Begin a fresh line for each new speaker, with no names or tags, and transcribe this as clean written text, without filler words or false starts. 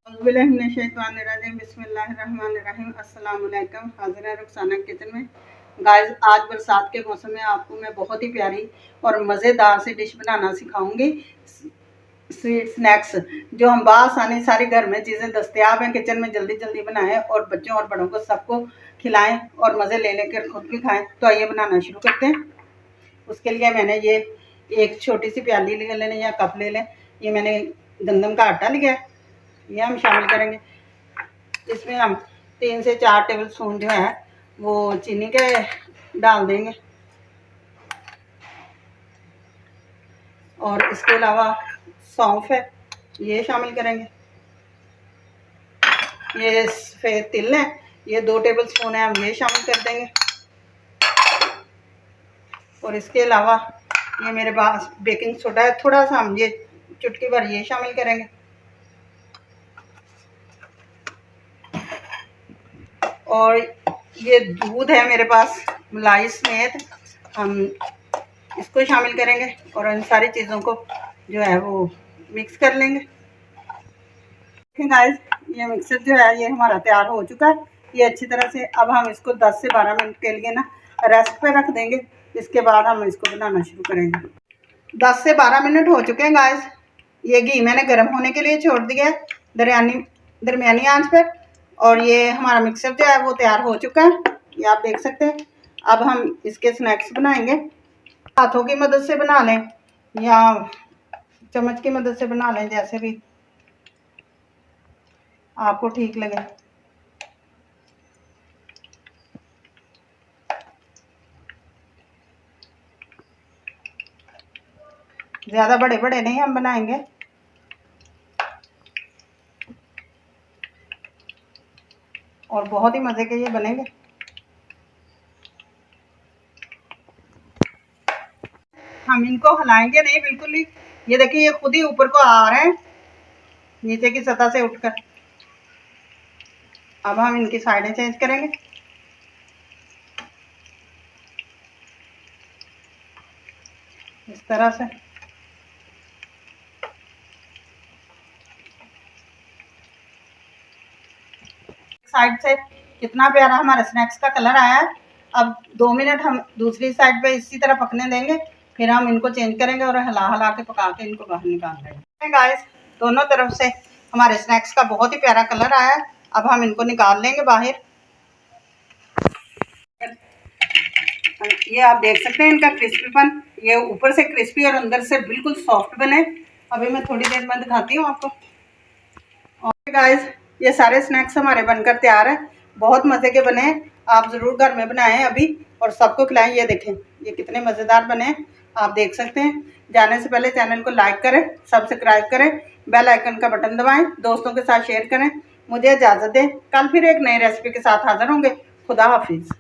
बिस्मिल्लाहिर्रहमानिर्रहीम। अस्सलाम वालेकुम। हाजिर है रुखसाना किचन में। गाइस, आज बरसात के मौसम में आपको मैं बहुत ही प्यारी और मज़ेदार सी डिश बनाना सिखाऊंगी। स्वीट स्नैक्स जो हम बासानी सारे घर में चीज़ें दस्तयाब हैं, किचन में जल्दी जल्दी बनाएं और बच्चों और बड़ों को सबको खिलाएं और मज़े ले लेकर खुद भी खाएं। तो आइए बनाना शुरू करते हैं। उसके लिए मैंने ये एक छोटी सी प्याली ले लें या कप ले लें। ये मैंने गंदम का आटा लिया है, ये हम शामिल करेंगे। इसमें हम 3 से 4 टेबल स्पून जो है वो चीनी के डाल देंगे और इसके अलावा सौंफ है, ये शामिल करेंगे। ये सफ़ेद तिल है, ये 2 टेबल स्पून है, हम ये शामिल कर देंगे। और इसके अलावा ये मेरे पास बेकिंग सोडा है, थोड़ा सा हम ये चुटकी भर ये शामिल करेंगे। और ये दूध है मेरे पास मलाई समेत, हम इसको शामिल करेंगे और इन सारी चीज़ों को जो है वो मिक्स कर लेंगे। देखिए गाइस, ये मिक्सर जो है ये हमारा तैयार हो चुका है। ये अच्छी तरह से अब हम इसको 10 से 12 मिनट के लिए ना रेस्ट पे रख देंगे। इसके बाद हम इसको बनाना शुरू करेंगे। 10 से 12 मिनट हो चुके हैं गाइस। ये घी मैंने गर्म होने के लिए छोड़ दिया है दरमियानी आंच पर। और ये हमारा मिक्सर जो है वो तैयार हो चुका है, ये आप देख सकते हैं। अब हम इसके स्नैक्स बनाएंगे। हाथों की मदद से बना लें या चम्मच की मदद से बना लें, जैसे भी आपको ठीक लगे। ज़्यादा बड़े बड़े नहीं हम बनाएंगे। और बहुत ही मज़े के ये बनेंगे। हम इनको हिलाएंगे नहीं बिल्कुल ही। ये देखिए, ये खुद ही ऊपर को आ रहे हैं नीचे की सतह से उठकर। अब हम इनकी साइडें चेंज करेंगे। इस तरह से साइड से कितना प्यारा हमारा स्नैक्स का कलर आया है। अब 2 मिनट हम दूसरी साइड पे इसी तरह पकने देंगे, फिर हम इनको चेंज करेंगे और हिला हिला के पका के इनको बाहर निकाल देंगे। गाइस, दोनों तरफ से हमारे स्नैक्स का बहुत ही प्यारा कलर आया है। अब हम इनको निकाल लेंगे बाहर। ये आप देख सकते हैं इनका क्रिस्पीपन, ये ऊपर से क्रिस्पी और अंदर से बिल्कुल सॉफ्ट बने। अभी मैं थोड़ी देर में दिखाती हूँ आपको। और गाइस, ये सारे स्नैक्स हमारे बनकर तैयार है। बहुत मज़े के बने हैं, आप ज़रूर घर में बनाएं अभी और सबको खिलाएं। ये देखें ये कितने मज़ेदार बने हैं, आप देख सकते हैं। जाने से पहले चैनल को लाइक करें, सब्सक्राइब करें, बेल आइकन का बटन दबाएं, दोस्तों के साथ शेयर करें। मुझे इजाज़त दें, कल फिर एक नई रेसिपी के साथ हाज़िर होंगे। खुदा हाफिज़।